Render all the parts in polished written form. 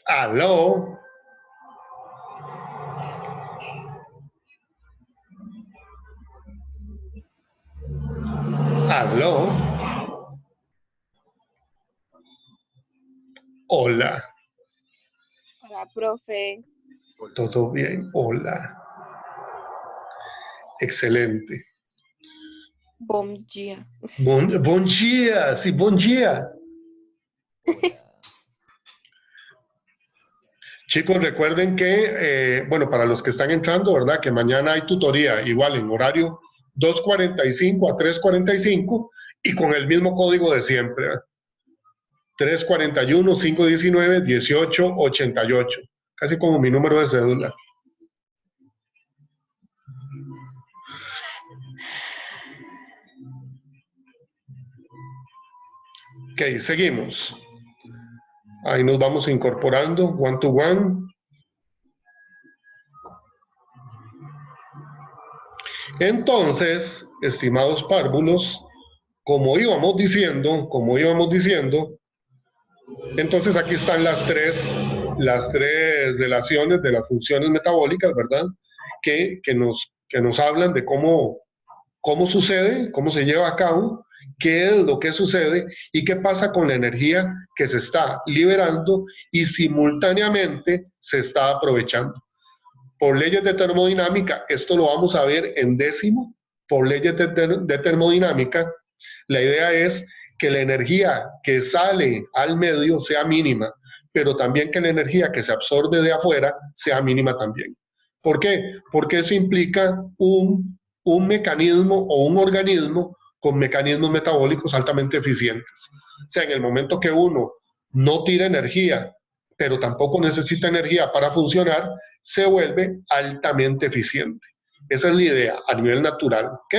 Aló. Aló. Hola. Hola, profe. ¿Todo bien? Hola. Excelente. Bom dia. Bom dia, sí, bom dia. Chicos, recuerden que, bueno, para los que están entrando, ¿verdad? Que mañana hay tutoría, igual en horario 2:45 a 3:45 y con el mismo código de siempre, ¿verdad? 341-519-1888, casi como mi número de cédula. Ok, seguimos. Ahí nos vamos incorporando, one to one. Entonces, estimados párvulos, como íbamos diciendo, entonces aquí están las tres relaciones de las funciones metabólicas, ¿verdad? Que nos hablan de cómo sucede, cómo se lleva a cabo, qué es lo que sucede y qué pasa con la energía que se está liberando y simultáneamente se está aprovechando. Por leyes de termodinámica, esto lo vamos a ver en décimo, por leyes de termodinámica, la idea es que la energía que sale al medio sea mínima, pero también que la energía que se absorbe de afuera sea mínima también. ¿Por qué? Porque eso implica un mecanismo o un organismo con mecanismos metabólicos altamente eficientes. O sea, en el momento que uno no tira energía, pero tampoco necesita energía para funcionar, se vuelve altamente eficiente. Esa es la idea a nivel natural, ¿ok?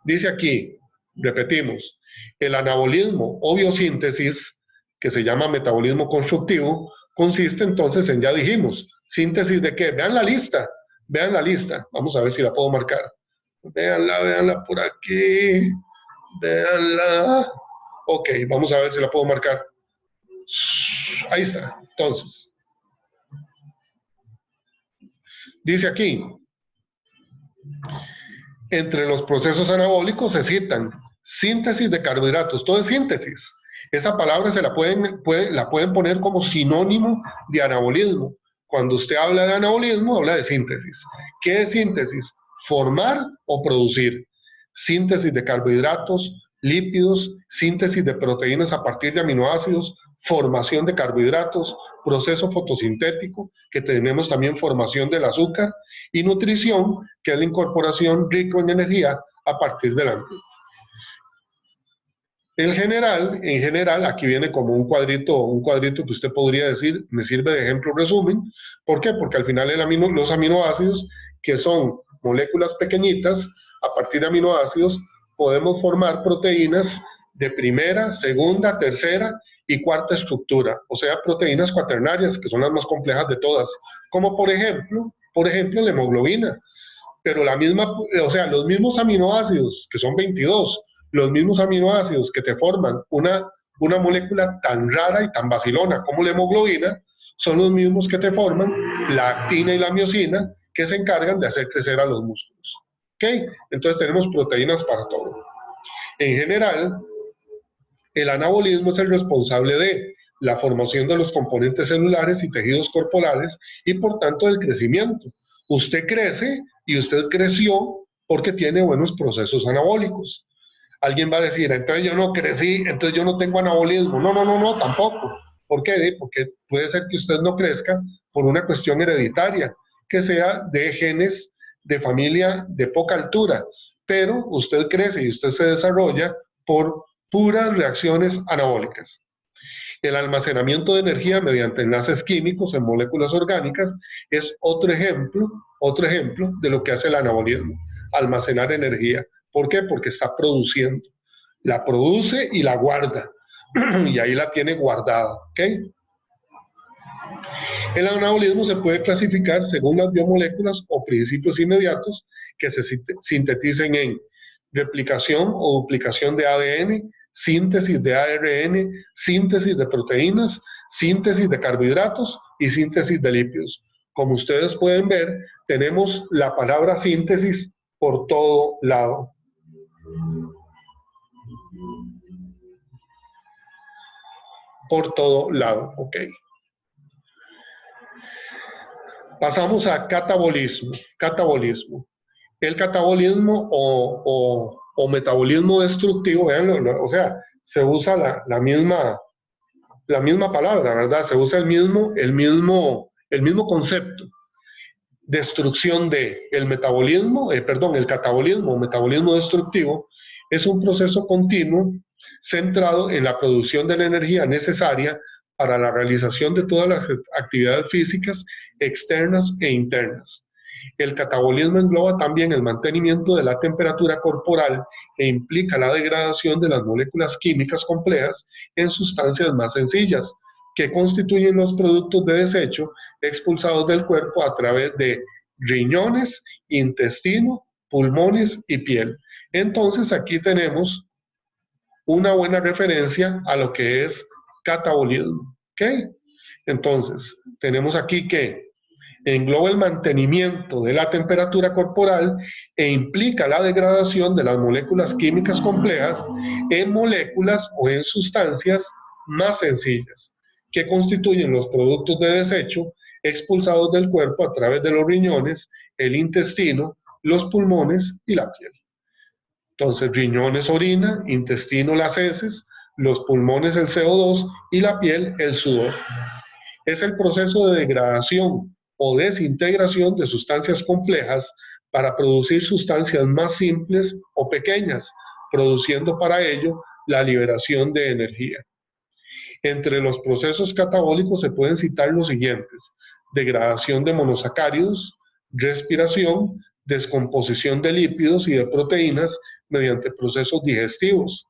Dice aquí, repetimos, el anabolismo o biosíntesis, que se llama metabolismo constructivo, consiste entonces en, ya dijimos, síntesis de qué. Vean la lista, vamos a ver si la puedo marcar. Véanla por aquí, véanla. Ok, vamos a ver si la puedo marcar. Ahí está, entonces. Dice aquí, entre los procesos anabólicos se citan síntesis de carbohidratos, todo es síntesis. Esa palabra la pueden poner como sinónimo de anabolismo. Cuando usted habla de anabolismo, habla de síntesis. ¿Qué es síntesis? Formar o producir. Síntesis de carbohidratos, lípidos, síntesis de proteínas a partir de aminoácidos, formación de carbohidratos, proceso fotosintético, que tenemos también formación del azúcar, y nutrición, que es la incorporación rica en energía a partir del ambiente. En general, aquí viene como un cuadrito que usted podría decir, me sirve de ejemplo resumen. ¿Por qué? Porque al final los aminoácidos, que son moléculas pequeñitas, a partir de aminoácidos, podemos formar proteínas de primera, segunda, tercera y cuarta estructura, o sea, proteínas cuaternarias, que son las más complejas de todas, como por ejemplo, la hemoglobina. Pero los mismos aminoácidos, que son 22, los mismos aminoácidos que te forman una molécula tan rara y tan vacilona como la hemoglobina, son los mismos que te forman la actina y la miosina, que se encargan de hacer crecer a los músculos. ¿Ok? Entonces tenemos proteínas para todo. En general, el anabolismo es el responsable de la formación de los componentes celulares y tejidos corporales y por tanto del crecimiento. Usted crece y usted creció porque tiene buenos procesos anabólicos. Alguien va a decir, entonces yo no crecí, entonces yo no tengo anabolismo. No, tampoco. ¿Por qué? Porque puede ser que usted no crezca por una cuestión hereditaria, que sea de genes de familia de poca altura, pero usted crece y usted se desarrolla por puras reacciones anabólicas. El almacenamiento de energía mediante enlaces químicos en moléculas orgánicas es otro ejemplo de lo que hace el anabolismo, almacenar energía. ¿Por qué? Porque está produciendo. La produce y la guarda. Y ahí la tiene guardada. ¿Ok? El anabolismo se puede clasificar según las biomoléculas o principios inmediatos que se sinteticen en replicación o duplicación de ADN, síntesis de ARN, síntesis de proteínas, síntesis de carbohidratos y síntesis de lípidos. Como ustedes pueden ver, tenemos la palabra síntesis por todo lado. Por todo lado, ok. Pasamos a catabolismo. Catabolismo. El catabolismo o metabolismo destructivo, vean, o sea, se usa la misma palabra, ¿verdad? Se usa el mismo concepto. Destrucción el metabolismo, el catabolismo o metabolismo destructivo es un proceso continuo centrado en la producción de la energía necesaria para la realización de todas las actividades físicas externas e internas. El catabolismo engloba también el mantenimiento de la temperatura corporal e implica la degradación de las moléculas químicas complejas en sustancias más sencillas, que constituyen los productos de desecho expulsados del cuerpo a través de riñones, intestino, pulmones y piel. Entonces aquí tenemos una buena referencia a lo que es catabolismo. ¿Ok? Entonces, tenemos aquí que engloba el mantenimiento de la temperatura corporal e implica la degradación de las moléculas químicas complejas en moléculas o en sustancias más sencillas, que constituyen los productos de desecho expulsados del cuerpo a través de los riñones, el intestino, los pulmones y la piel. Entonces, riñones orina, intestino las heces, los pulmones el CO2 y la piel el sudor. Es el proceso de degradación o desintegración de sustancias complejas para producir sustancias más simples o pequeñas, produciendo para ello la liberación de energía. Entre los procesos catabólicos se pueden citar los siguientes: degradación de monosacáridos, respiración, descomposición de lípidos y de proteínas mediante procesos digestivos.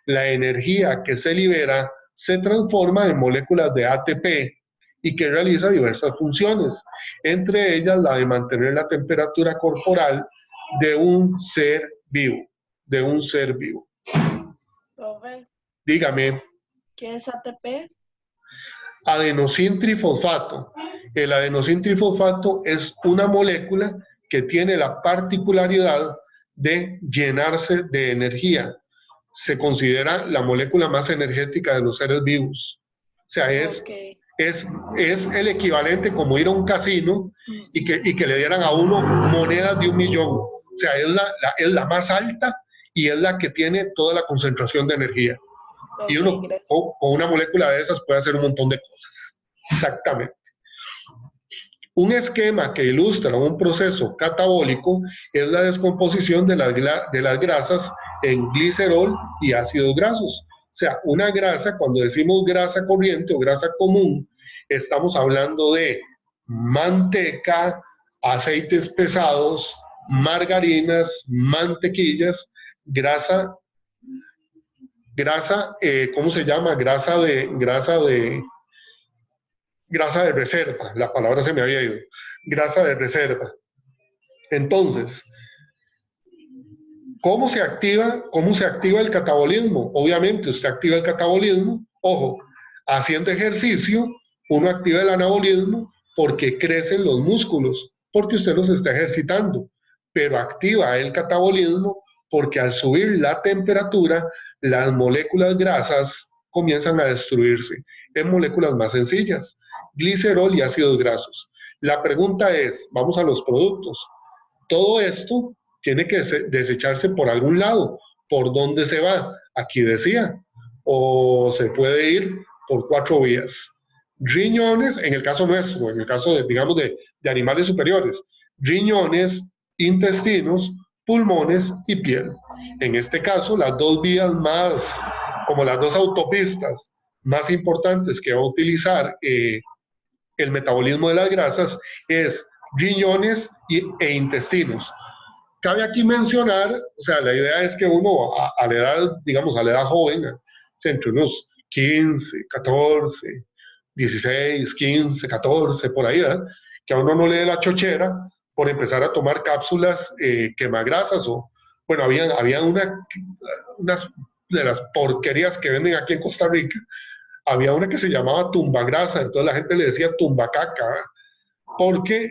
La energía que se libera se transforma en moléculas de ATP y que realiza diversas funciones, entre ellas la de mantener la temperatura corporal de un ser vivo, Profe, Dígame. ¿qué es ATP? Adenosín trifosfato. El adenosín trifosfato es una molécula que tiene la particularidad de llenarse de energía. Se considera la molécula más energética de los seres vivos. O sea, es el equivalente como ir a un casino y que le dieran a uno monedas de 1 millón. O sea, es la más alta y es la que tiene toda la concentración de energía. Y uno con una molécula de esas puede hacer un montón de cosas. Exactamente. Un esquema que ilustra un proceso catabólico es la descomposición de las grasas en glicerol y ácidos grasos. O sea, una grasa, cuando decimos grasa corriente o grasa común, estamos hablando de manteca, aceites pesados, margarinas, mantequillas, ¿cómo se llama? Grasa de reserva, la palabra se me había ido, grasa de reserva. Entonces, ¿cómo se activa el catabolismo? Obviamente, usted activa el catabolismo, ojo, haciendo ejercicio, uno activa el anabolismo porque crecen los músculos, porque usted los está ejercitando, pero activa el catabolismo porque al subir la temperatura, las moléculas grasas comienzan a destruirse en moléculas más sencillas, glicerol y ácidos grasos. La pregunta es, vamos a los productos. Todo esto tiene que desecharse por algún lado. ¿Por dónde se va? Aquí decía. O se puede ir por 4 vías. Riñones, en el caso nuestro, en el caso de, digamos, de animales superiores. Riñones, intestinos, pulmones y piel. En este caso, las 2 vías más, como las 2 autopistas más importantes que va a utilizar el metabolismo de las grasas es riñones e intestinos. Cabe aquí mencionar, o sea, la idea es que uno a la edad, digamos, a la edad joven, entre unos 15, 14, 16, 15, 14, por ahí, ¿verdad? Que a uno no le dé la chochera por empezar a tomar cápsulas quemagrasas o, bueno, había unas de las porquerías que venden aquí en Costa Rica, había una que se llamaba tumbagrasa, entonces la gente le decía tumbacaca, ¿verdad? Porque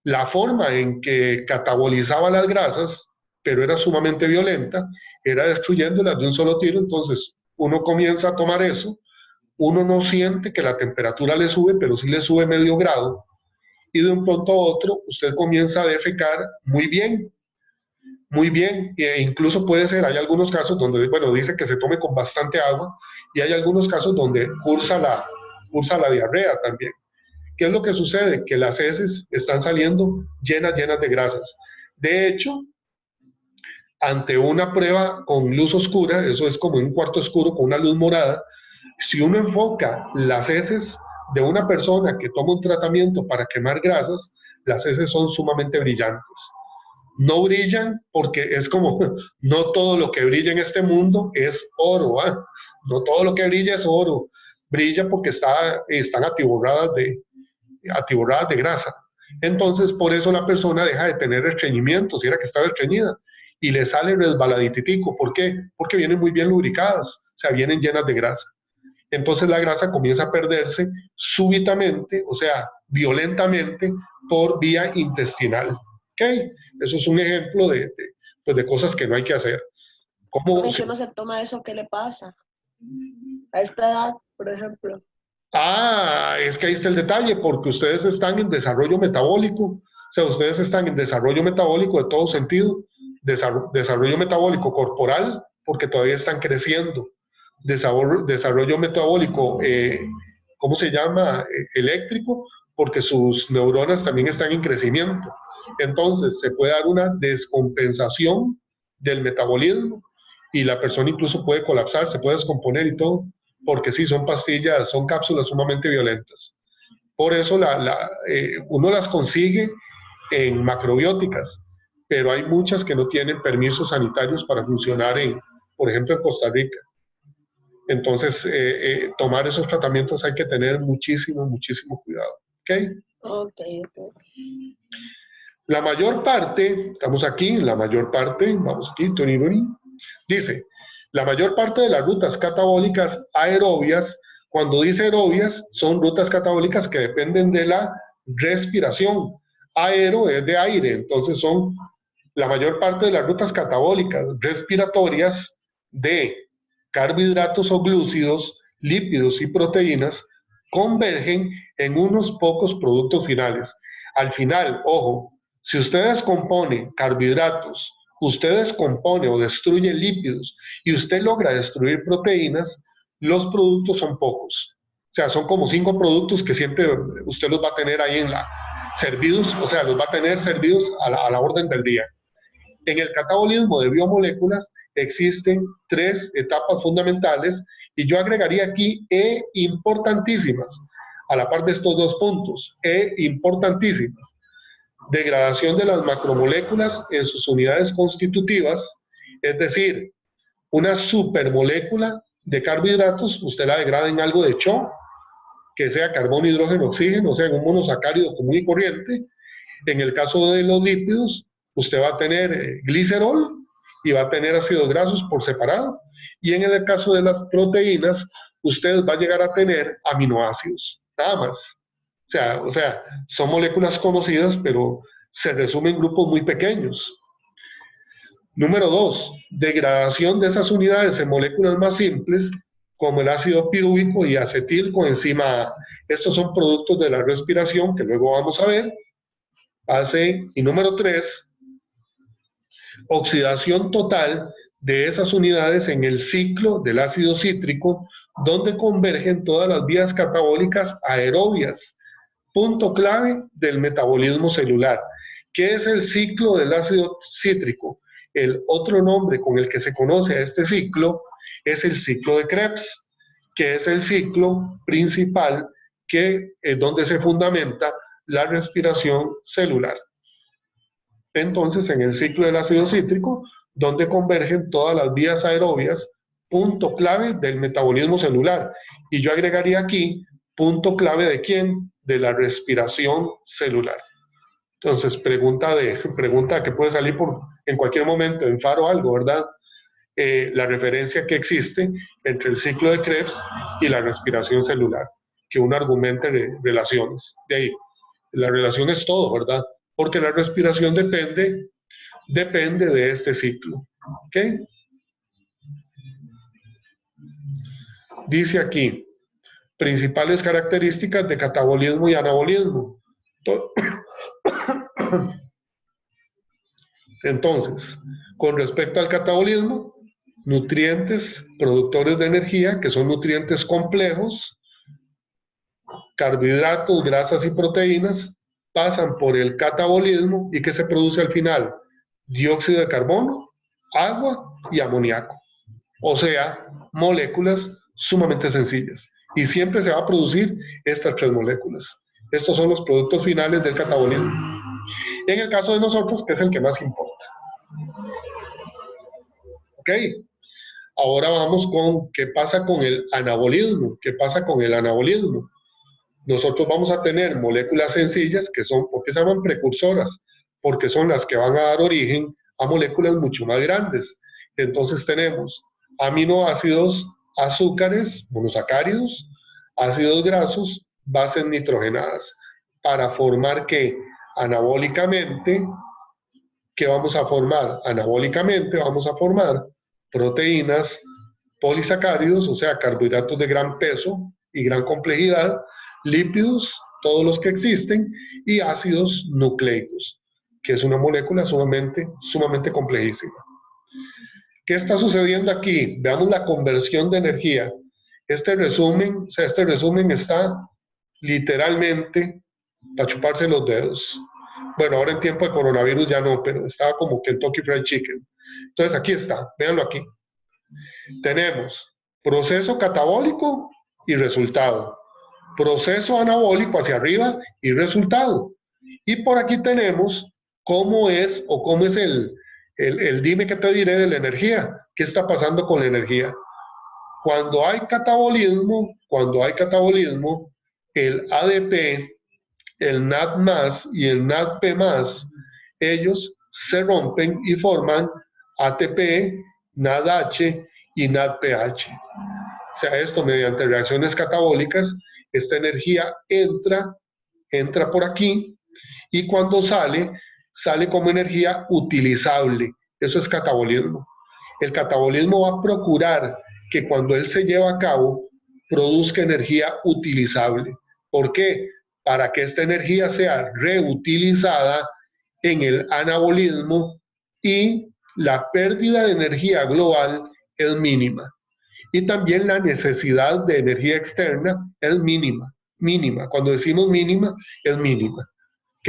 la forma en que catabolizaba las grasas, pero era sumamente violenta, era destruyéndolas de un solo tiro. Entonces uno comienza a tomar eso, uno no siente que la temperatura le sube, pero sí le sube medio grado, y de un pronto a otro usted comienza a defecar muy bien, e incluso puede ser, hay algunos casos donde, bueno, dice que se tome con bastante agua, y hay algunos casos donde cursa la diarrea también. ¿Qué es lo que sucede? Que las heces están saliendo llenas de grasas. De hecho, ante una prueba con luz oscura, eso es como en un cuarto oscuro con una luz morada, si uno enfoca las heces de una persona que toma un tratamiento para quemar grasas, las heces son sumamente brillantes. No brillan porque es como, no todo lo que brilla en este mundo es oro, ¿eh? No todo lo que brilla es oro, brilla porque están atiborradas de grasa. Entonces, por eso la persona deja de tener estreñimiento, si era que estaba estreñida, y le sale resbaladititico. ¿Por qué? Porque vienen muy bien lubricadas, o sea, vienen llenas de grasa. Entonces la grasa comienza a perderse súbitamente, o sea, violentamente, por vía intestinal. ¿Ok? Eso es un ejemplo pues de cosas que no hay que hacer. Profe, si uno se toma eso, ¿qué le pasa? A esta edad, por ejemplo. Ah, es que ahí está el detalle, porque ustedes están en desarrollo metabólico, o sea, ustedes están en desarrollo metabólico de todo sentido, desarrollo metabólico corporal, porque todavía están creciendo, desarrollo metabólico, ¿cómo se llama? Eléctrico, porque sus neuronas también están en crecimiento. Entonces, se puede dar una descompensación del metabolismo y la persona incluso puede colapsar, se puede descomponer y todo, porque sí, son pastillas, son cápsulas sumamente violentas. Por eso uno las consigue en macrobióticas, pero hay muchas que no tienen permisos sanitarios para funcionar por ejemplo, en Costa Rica. Entonces, tomar esos tratamientos hay que tener muchísimo cuidado. ¿Ok? Ok. La mayor parte, estamos aquí, la mayor parte, vamos aquí, dice, la mayor parte de las rutas catabólicas aerobias, cuando dice aerobias, son rutas catabólicas que dependen de la respiración. Aero es de aire, entonces son la mayor parte de las rutas catabólicas respiratorias de carbohidratos o glúcidos, lípidos y proteínas convergen en unos pocos productos finales. Al final, ojo, si usted descompone carbohidratos, usted descompone o destruye lípidos y usted logra destruir proteínas, los productos son pocos. O sea, son como 5 productos que siempre usted los va a tener ahí servidos, o sea, los va a tener servidos a la orden del día. En el catabolismo de biomoléculas existen 3 etapas fundamentales y yo agregaría aquí importantísimas, a la par de estos 2 puntos, importantísimas. Degradación de las macromoléculas en sus unidades constitutivas, es decir, una supermolécula de carbohidratos, usted la degrada en algo de CHO, que sea carbono, hidrógeno, oxígeno, o sea, en un monosacárido común y corriente. En el caso de los lípidos, usted va a tener glicerol y va a tener ácidos grasos por separado. Y en el caso de las proteínas, usted va a llegar a tener aminoácidos, nada más. O sea, son moléculas conocidas, pero se resumen en grupos muy pequeños. Número 2, degradación de esas unidades en moléculas más simples, como el ácido pirúvico y acetilcoenzima A. Estos son productos de la respiración que luego vamos a ver. Y número 3, oxidación total de esas unidades en el ciclo del ácido cítrico, donde convergen todas las vías catabólicas aerobias. Punto clave del metabolismo celular. ¿Qué es el ciclo del ácido cítrico? El otro nombre con el que se conoce a este ciclo es el ciclo de Krebs, que es el ciclo principal donde se fundamenta la respiración celular. Entonces, en el ciclo del ácido cítrico, donde convergen todas las vías aerobias, punto clave del metabolismo celular. Y yo agregaría aquí, punto clave de ¿quién? De la respiración celular. Entonces, pregunta que puede salir en cualquier momento, en Faro algo, ¿verdad? la referencia que existe entre el ciclo de Krebs y la respiración celular, que uno argumenta relaciones. De ahí, la relación es todo, ¿verdad? Porque la respiración depende de este ciclo. ¿Ok? Dice aquí, principales características de catabolismo y anabolismo. Entonces, con respecto al catabolismo, nutrientes, productores de energía, que son nutrientes complejos, carbohidratos, grasas y proteínas, pasan por el catabolismo y que se produce al final dióxido de carbono, agua y amoníaco. O sea, moléculas sumamente sencillas. Y siempre se va a producir estas tres moléculas. Estos son los productos finales del catabolismo. En el caso de nosotros, que es el que más importa. ¿Ok? Ahora vamos con qué pasa con el anabolismo. ¿Qué pasa con el anabolismo? Nosotros vamos a tener moléculas sencillas que son, ¿por qué se llaman precursoras? Porque son las que van a dar origen a moléculas mucho más grandes. Entonces tenemos aminoácidos, azúcares, monosacáridos, ácidos grasos, bases nitrogenadas, para formar que anabólicamente, ¿qué vamos a formar? Anabólicamente vamos a formar proteínas, polisacáridos, o sea, carbohidratos de gran peso y gran complejidad, lípidos, todos los que existen, y ácidos nucleicos, que es una molécula sumamente complejísima. ¿Qué está sucediendo aquí? Veamos la conversión de energía. Este resumen está literalmente para chuparse los dedos. Bueno, ahora en tiempo de coronavirus ya no, pero estaba como Kentucky Fried Chicken. Entonces aquí está, véanlo aquí. Tenemos proceso catabólico y resultado. Proceso anabólico hacia arriba y resultado. Y por aquí tenemos cómo es el dime que te diré de la energía. ¿Qué está pasando con la energía? Cuando hay catabolismo, el ADP, el NAD+ y el NADP+, ellos se rompen y forman ATP, NADH y NADPH. O sea, esto mediante reacciones catabólicas, esta energía entra por aquí y cuando sale como energía utilizable. Eso es catabolismo. El catabolismo va a procurar que cuando él se lleva a cabo, produzca energía utilizable. ¿Por qué? Para que esta energía sea reutilizada en el anabolismo y la pérdida de energía global es mínima. Y también la necesidad de energía externa es mínima. Cuando decimos mínima, es mínima. ¿Ok?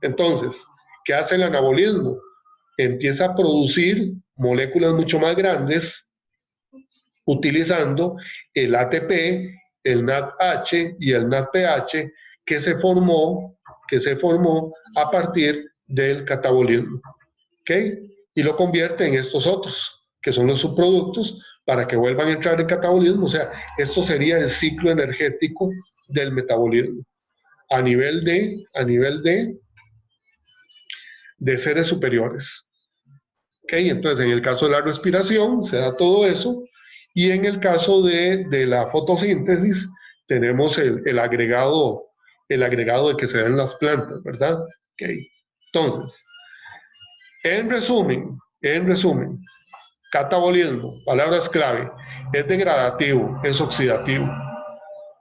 Entonces, ¿qué hace el anabolismo? Empieza a producir moléculas mucho más grandes utilizando el ATP, el NADH y el NADPH que se formó a partir del catabolismo. ¿Ok? Y lo convierte en estos otros, que son los subproductos, para que vuelvan a entrar en catabolismo. O sea, esto sería el ciclo energético del metabolismo a nivel de seres superiores. ¿Ok? Entonces, en el caso de la respiración se da todo eso, y en el caso de la fotosíntesis tenemos el agregado de que se dan las plantas, ¿verdad? ¿Ok? Entonces, en resumen, catabolismo, palabras clave, es degradativo, es oxidativo.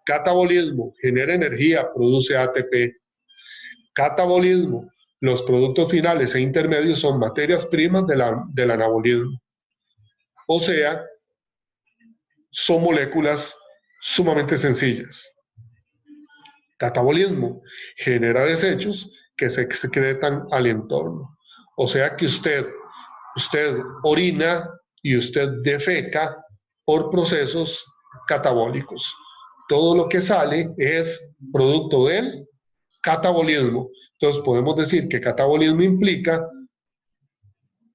Catabolismo, genera energía, produce ATP. Catabolismo, los productos finales e intermedios son materias primas del anabolismo. O sea, son moléculas sumamente sencillas. Catabolismo, genera desechos que se excretan al entorno. O sea que usted orina y usted defeca por procesos catabólicos. Todo lo que sale es producto del catabolismo. Entonces podemos decir que catabolismo implica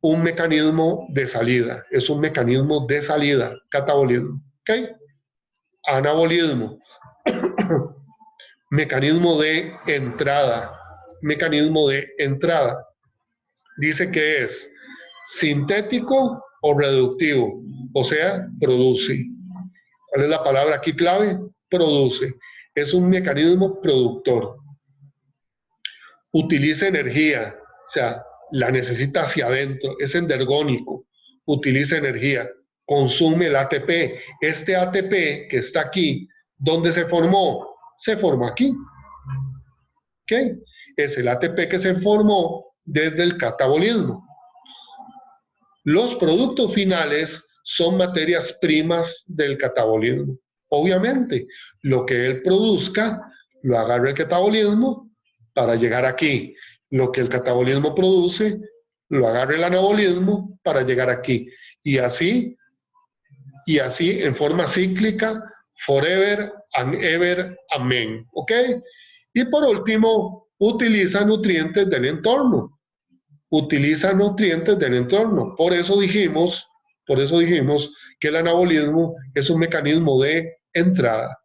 un mecanismo de salida. Es un mecanismo de salida, catabolismo. ¿Ok? Anabolismo. Mecanismo de entrada. Dice que es sintético o reductivo, o sea, produce. ¿Cuál es la palabra aquí clave? Produce. Es un mecanismo productor. Utiliza energía, o sea, la necesita hacia adentro, es endergónico, utiliza energía, consume el ATP. Este ATP que está aquí, ¿dónde se formó? Se formó aquí. ¿Ok? Es el ATP que se formó desde el catabolismo. Los productos finales son materias primas del catabolismo. Obviamente, lo que él produzca, lo agarra el catabolismo para llegar aquí. Lo que el catabolismo produce, lo agarra el anabolismo para llegar aquí. Y así en forma cíclica, forever and ever, amén. ¿Ok? Y por último, utiliza nutrientes del entorno. Utiliza nutrientes del entorno. Por eso dijimos que el anabolismo es un mecanismo de entrada.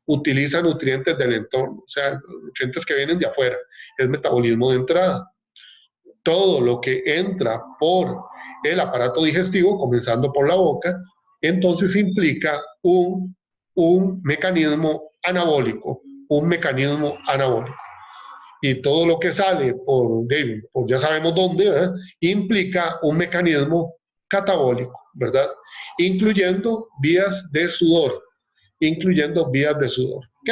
Utiliza nutrientes del entorno, o sea, nutrientes que vienen de afuera. Es metabolismo de entrada. Todo lo que entra por el aparato digestivo, comenzando por la boca, entonces implica un mecanismo anabólico, y todo lo que sale por ya sabemos dónde, ¿verdad? Implica un mecanismo catabólico, ¿verdad? Incluyendo vías de sudor. ¿Ok?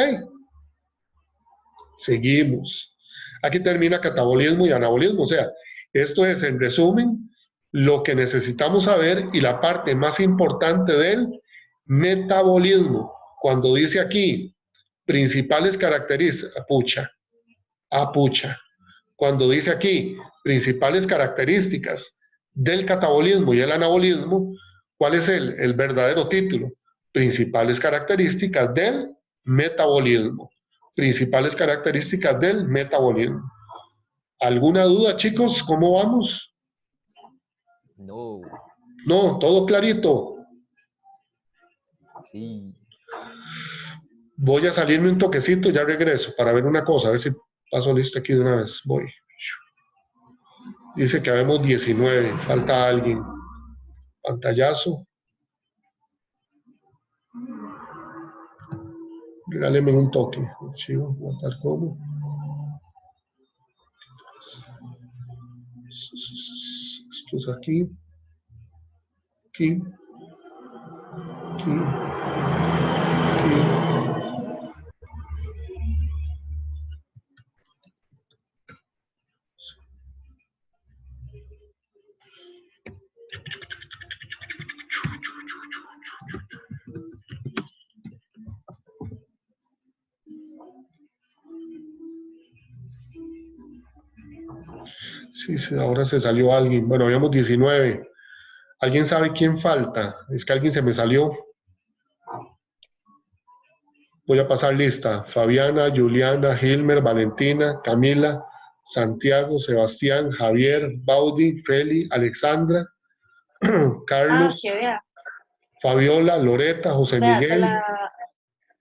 Seguimos. Aquí termina catabolismo y anabolismo, o sea, esto es, en resumen, lo que necesitamos saber y la parte más importante del metabolismo. Cuando dice aquí, principales características, cuando dice aquí, principales características del catabolismo y el anabolismo, ¿cuál es el verdadero título? Principales características del metabolismo. Principales características del metabolismo. ¿Alguna duda, chicos? ¿Cómo vamos? No. No, todo clarito. Sí. Voy a salirme un toquecito y ya regreso para ver una cosa, a ver si paso listo aquí de una vez. Voy. Dice que habemos 19, falta alguien. Pantallazo. Regáleme un toque. Archivo, guardar como. Esto es aquí. Aquí. Aquí. Aquí. Sí, sí, ahora se salió alguien. Bueno, habíamos 19. ¿Alguien sabe quién falta? Es que alguien se me salió. Voy a pasar lista. Fabiana, Juliana, Gilmer, Valentina, Camila, Santiago, Sebastián, Javier, Baudi, Feli, Alexandra, Carlos, que vea. Fabiola, Loreta, José Vea, Miguel,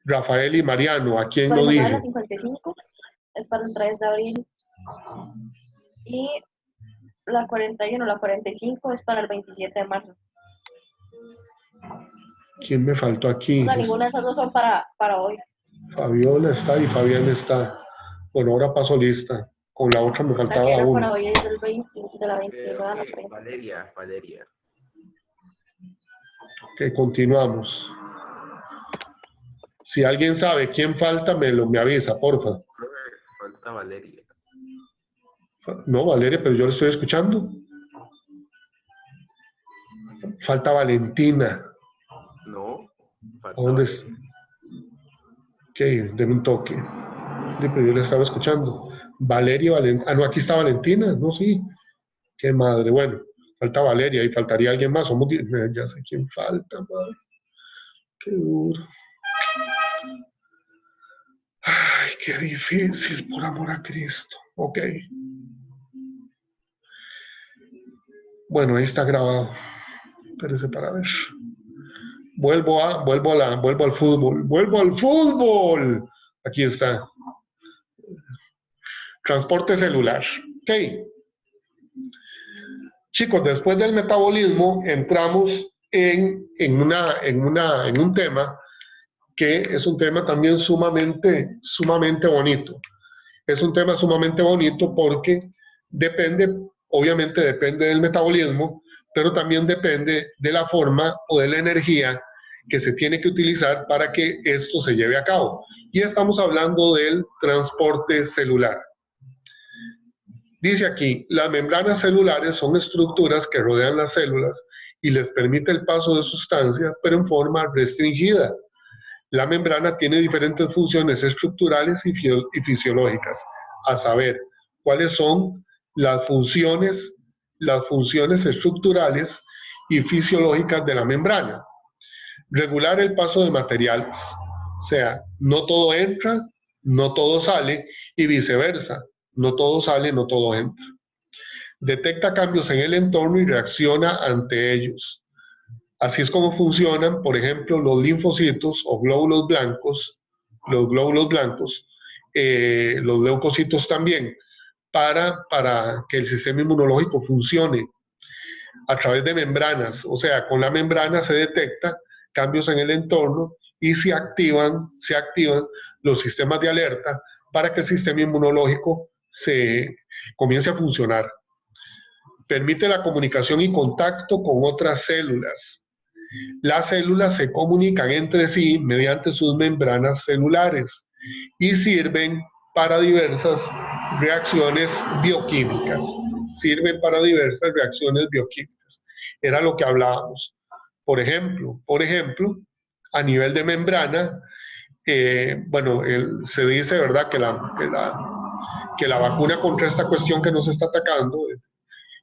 Rafael y Mariano. ¿A quién por no ejemplo, dije? la 55 es para el 3 de abril. Y la 41, la 45 es para el 27 de marzo. ¿Quién me faltó aquí? O sea, ninguna de esas dos son para hoy. Fabiola está y Fabián está. Bueno, ahora paso lista. Con la otra me La que faltaba era para uno. hoy es del 20, de la 29 a la 30. Valeria. Ok, continuamos. Si alguien sabe quién falta, me avisa, porfa. Falta Valeria. No, Valeria, pero yo lo estoy escuchando. Falta Valentina. No. Falta ¿Dónde Valeria. es? Ok, denme un toque. Sí, pero yo le estaba escuchando. Valeria, Ah, no, aquí está Valentina. No, sí. Qué madre. Bueno, falta Valeria y faltaría alguien más. Somos 10. Ya sé quién falta, madre. Qué duro. Ay, qué difícil, por amor a Cristo. Ok. Bueno, ahí está grabado. Espérese para ver. Vuelvo al fútbol. ¡Vuelvo al fútbol! Aquí está. Transporte celular. Ok. Chicos, después del metabolismo entramos en un tema que es un tema también sumamente bonito. Es un tema sumamente bonito porque depende, obviamente depende del metabolismo, pero también depende de la forma o de la energía que se tiene que utilizar para que esto se lleve a cabo. Y estamos hablando del transporte celular. Dice aquí, las membranas celulares son estructuras que rodean las células y les permite el paso de sustancias, pero en forma restringida. La membrana tiene diferentes funciones estructurales y fisiológicas, a saber, cuáles son las funciones estructurales y fisiológicas de la membrana. Regular el paso de materiales, o sea, no todo entra, no todo sale, y viceversa, no todo sale, no todo entra. Detecta cambios en el entorno y reacciona ante ellos. Así es como funcionan, por ejemplo, los linfocitos o glóbulos blancos, los leucocitos también, para que el sistema inmunológico funcione a través de membranas. O sea, con la membrana se detecta cambios en el entorno y se activan los sistemas de alerta para que el sistema inmunológico se comience a funcionar. Permite la comunicación y contacto con otras células. Las células se comunican entre sí mediante sus membranas celulares y sirven para diversas reacciones bioquímicas. Era lo que hablábamos. Por ejemplo, a nivel de membrana, se dice, ¿verdad?, que la vacuna contra esta cuestión que nos está atacando,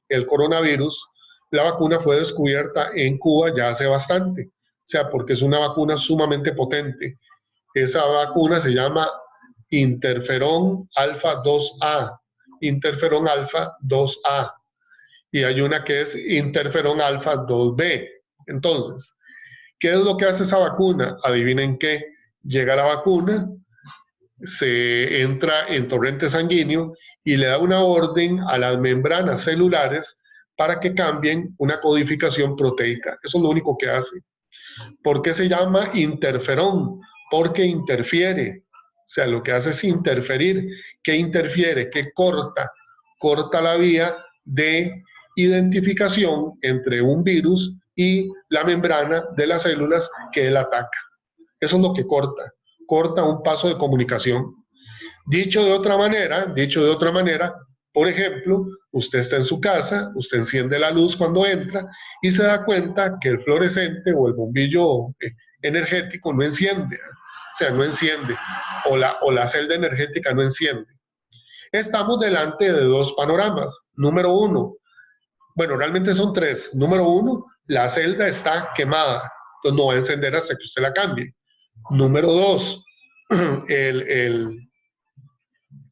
el coronavirus, la vacuna fue descubierta en Cuba ya hace bastante, o sea, porque es una vacuna sumamente potente. Esa vacuna se llama interferón alfa 2A, y hay una que es interferón alfa 2B. Entonces, ¿qué es lo que hace esa vacuna? Adivinen qué, llega la vacuna, se entra en torrente sanguíneo y le da una orden a las membranas celulares para que cambien una codificación proteica. Eso es lo único que hace. ¿Por qué se llama interferón? Porque interfiere. O sea, lo que hace es interferir. ¿Qué interfiere? ¿Qué corta? Corta la vía de identificación entre un virus y la membrana de las células que él ataca. Eso es lo que corta. Corta un paso de comunicación. Dicho de otra manera, por ejemplo, usted está en su casa, usted enciende la luz cuando entra y se da cuenta que el fluorescente o el bombillo energético no enciende, o sea, no enciende, o la celda energética no enciende. Estamos delante de dos panoramas. Número uno, bueno, realmente son tres. Número uno, la celda está quemada, entonces no va a encender hasta que usted la cambie. Número dos,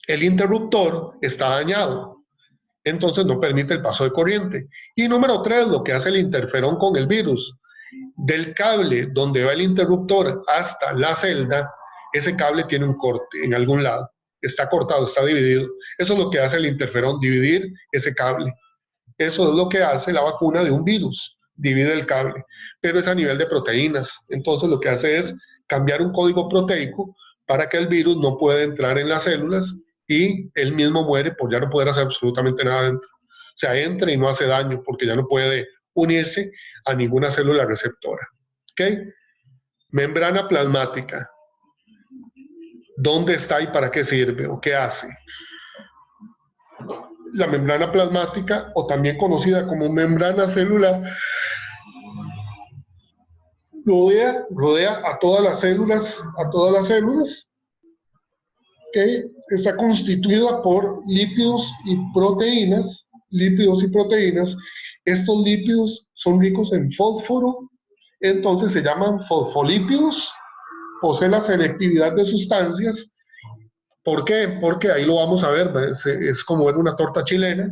el interruptor está dañado, entonces no permite el paso de corriente. Y número tres, lo que hace el interferón con el virus. Del cable donde va el interruptor hasta la celda, ese cable tiene un corte en algún lado. Está cortado, está dividido. Eso es lo que hace el interferón, dividir ese cable. Eso es lo que hace la vacuna de un virus, divide el cable. Pero es a nivel de proteínas. Entonces lo que hace es cambiar un código proteico para que el virus no pueda entrar en las células y él mismo muere por ya no poder hacer absolutamente nada dentro. O sea, entra y no hace daño porque ya no puede unirse a ninguna célula receptora. ¿Ok? Membrana plasmática. ¿Dónde está y para qué sirve o qué hace? La membrana plasmática, o también conocida como membrana celular, rodea a todas las células, que está constituida por lípidos y proteínas. Estos lípidos son ricos en fósforo, entonces se llaman fosfolípidos, posee la selectividad de sustancias. ¿Por qué? Porque ahí lo vamos a ver, es como ver una torta chilena,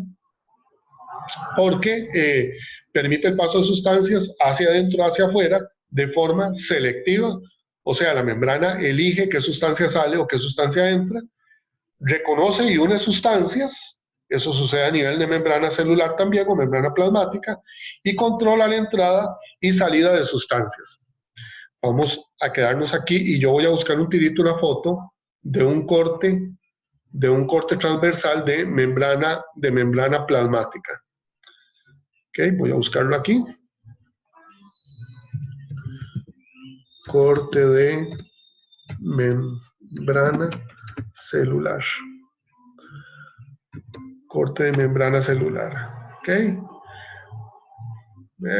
porque permite el paso de sustancias hacia adentro, hacia afuera, de forma selectiva. O sea, la membrana elige qué sustancia sale o qué sustancia entra, reconoce y une sustancias, Eso sucede a nivel de membrana celular también o membrana plasmática y controla la entrada y salida de sustancias. Vamos a quedarnos aquí y yo voy a buscar un tirito, una foto de un corte transversal de membrana plasmática. Ok, voy a buscarlo aquí. Corte de membrana celular. Corte de membrana celular. Ok.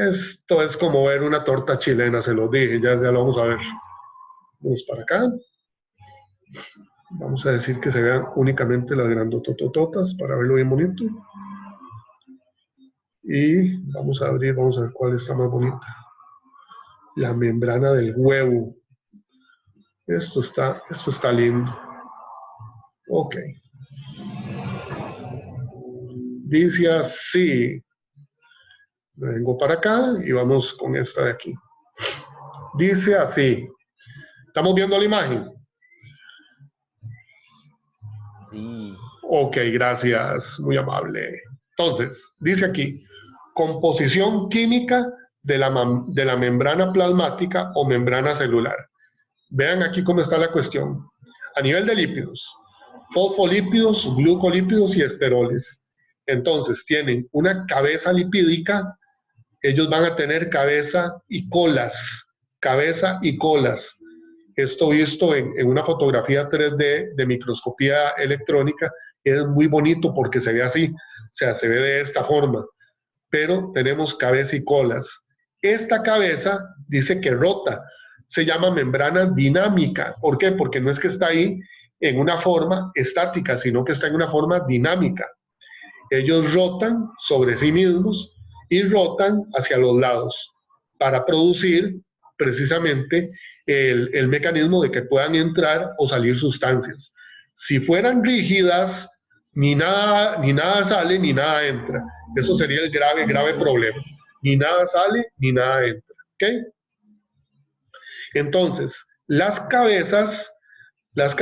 Esto es como ver una torta chilena, se los dije, ya lo vamos a ver. Vamos para acá. Vamos a decir que se vean únicamente las grandototototas para verlo bien bonito. Y vamos a abrir, vamos a ver cuál está más bonita. La membrana del huevo. Esto está lindo. Ok. Dice así. Vengo para acá y vamos con esta de aquí. Dice así. ¿Estamos viendo la imagen? Sí. Ok, gracias. Muy amable. Entonces, dice aquí, composición química de la membrana plasmática o membrana celular. Vean aquí cómo está la cuestión. A nivel de lípidos, fosfolípidos, glucolípidos y esteroles. Entonces, tienen una cabeza lipídica. Ellos van a tener cabeza y colas. Cabeza y colas. Esto visto en una fotografía 3D de microscopía electrónica es muy bonito porque se ve así, o sea, se ve de esta forma, pero tenemos cabeza y colas. Esta cabeza dice que rota, se llama membrana dinámica. ¿Por qué? Porque no es que está ahí en una forma estática, sino que está en una forma dinámica. Ellos rotan sobre sí mismos y rotan hacia los lados para producir precisamente el mecanismo de que puedan entrar o salir sustancias. Si fueran rígidas, ni nada sale, ni nada entra. Eso sería el grave problema. Ni nada sale, ni nada entra. ¿Ok? Entonces, las cabezas,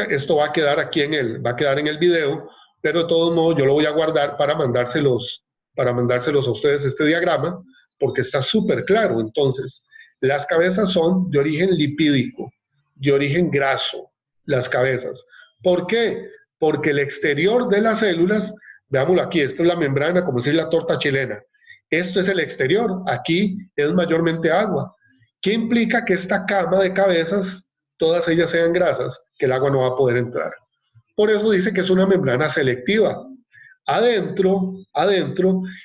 esto va a quedar aquí va a quedar en el video, pero de todos modos yo lo voy a guardar para mandárselos a ustedes este diagrama, porque está súper claro. Entonces, las cabezas son de origen lipídico, de origen graso, las cabezas. ¿Por qué? Porque el exterior de las células, veámoslo aquí, esta es la membrana, como decir la torta chilena. Esto es el exterior, aquí es mayormente agua. ¿Qué implica que esta cama de cabezas, todas ellas sean grasas, que el agua no va a poder entrar? Por eso dice que es una membrana selectiva. Adentro,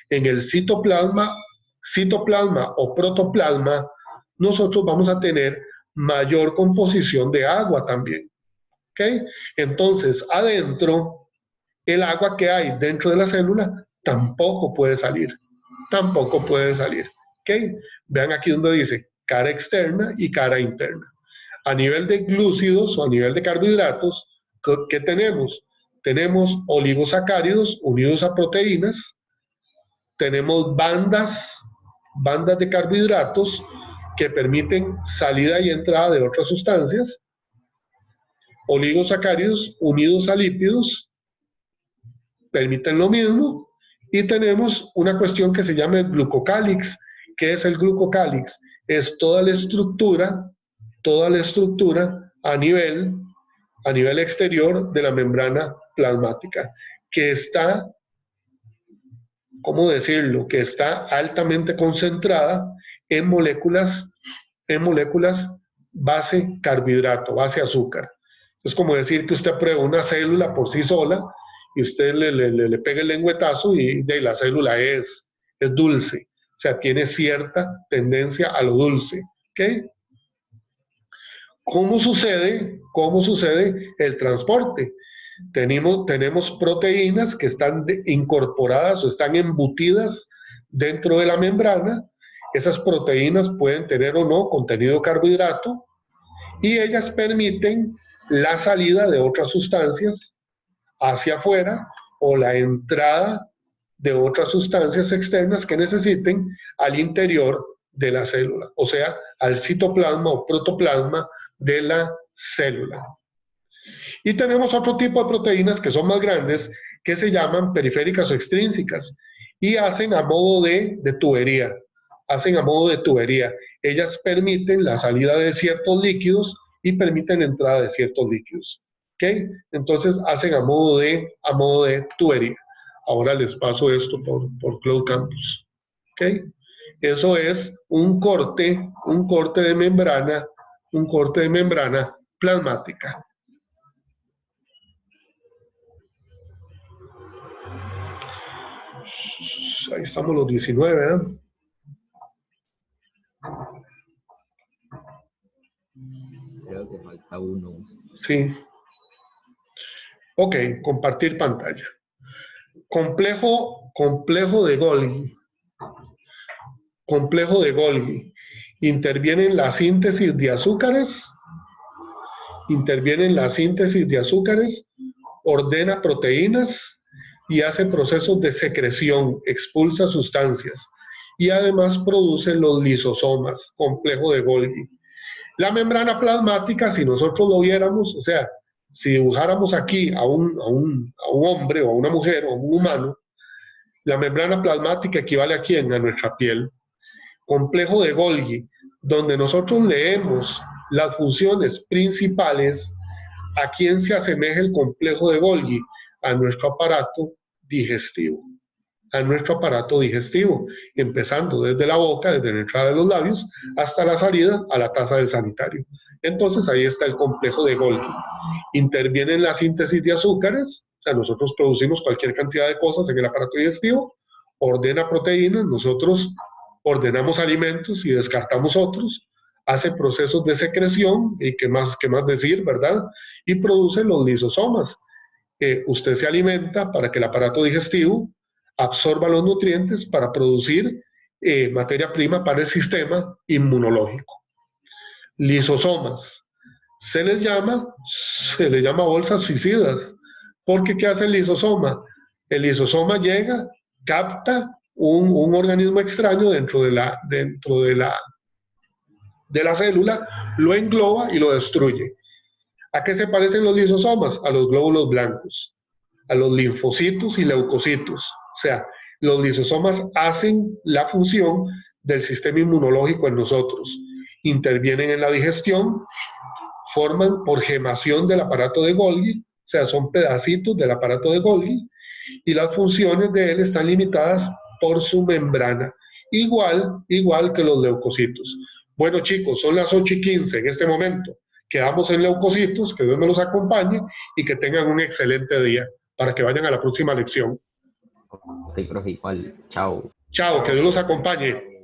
en el citoplasma o protoplasma, nosotros vamos a tener mayor composición de agua también. ¿Ok? Entonces, adentro, el agua que hay dentro de la célula tampoco puede salir. Tampoco puede salir. ¿Ok? Vean aquí donde dice cara externa y cara interna. A nivel de glúcidos o a nivel de carbohidratos, ¿qué tenemos? Tenemos oligosacáridos unidos a proteínas, tenemos bandas de carbohidratos que permiten salida y entrada de otras sustancias, oligosacáridos unidos a lípidos, permiten lo mismo, y tenemos una cuestión que se llama el glucocálix. ¿Qué es el glucocálix? Es toda la estructura a nivel exterior de la membrana plasmática, que está, ¿cómo decirlo?, que está altamente concentrada en moléculas base carbohidrato, base azúcar. Es como decir que usted prueba una célula por sí sola y usted le pega el lengüetazo y de la célula es dulce, o sea, tiene cierta tendencia a lo dulce. ¿Ok? ¿Cómo sucede el transporte? Tenemos proteínas que están incorporadas o están embutidas dentro de la membrana. Esas proteínas pueden tener o no contenido de carbohidrato y ellas permiten la salida de otras sustancias hacia afuera o la entrada de otras sustancias externas que necesiten al interior de la célula, o sea, al citoplasma o protoplasma de la célula. Y tenemos otro tipo de proteínas que son más grandes, que se llaman periféricas o extrínsecas, y hacen a modo de tubería, hacen a modo de tubería. Ellas permiten la salida de ciertos líquidos y permiten la entrada de ciertos líquidos. ¿Ok? Entonces hacen a modo de tubería. Ahora les paso esto por Cloud Campus. ¿Ok? Eso es un corte de membrana, un corte de membrana plasmática. Ahí estamos los 19, ¿eh? Creo que falta uno. Sí. Ok, compartir pantalla. Complejo de Golgi. Complejo de Golgi. Interviene en la síntesis de azúcares. Interviene en la síntesis de azúcares. Ordena proteínas y hace procesos de secreción, expulsa sustancias. Y además produce los lisosomas. Complejo de Golgi. La membrana plasmática, si nosotros lo viéramos, o sea, si dibujáramos aquí a un hombre o a una mujer o a un humano, la membrana plasmática equivale a quién? A nuestra piel. Complejo de Golgi, donde nosotros leemos las funciones principales, ¿a quién se asemeja el complejo de Golgi? A nuestro aparato digestivo. A nuestro aparato digestivo, empezando desde la boca, desde la entrada de los labios, hasta la salida a la taza del sanitario. Entonces ahí está el complejo de Golgi. Interviene en la síntesis de azúcares, o sea, nosotros producimos cualquier cantidad de cosas en el aparato digestivo, ordena proteínas, nosotros ordenamos alimentos y descartamos otros, hace procesos de secreción, y qué más decir, ¿verdad? Y produce los lisosomas. Usted se alimenta para que el aparato digestivo absorba los nutrientes para producir materia prima para el sistema inmunológico. Lisosomas. Se les llama bolsas suicidas, porque ¿qué hace el lisosoma? El lisosoma llega, capta un organismo extraño dentro de la célula, lo engloba y lo destruye. ¿A qué se parecen los lisosomas? A los glóbulos blancos, a los linfocitos y leucocitos. O sea, los lisosomas hacen la función del sistema inmunológico en nosotros. Intervienen en la digestión, forman por gemación del aparato de Golgi, o sea, son pedacitos del aparato de Golgi, y las funciones de él están limitadas por su membrana, igual que los leucocitos. Bueno, chicos, son las 8:15 en este momento. Quedamos en leucocitos, que Dios me los acompañe y que tengan un excelente día para que vayan a la próxima lección. Ok, profe, igual. Chao. Chao, que Dios los acompañe.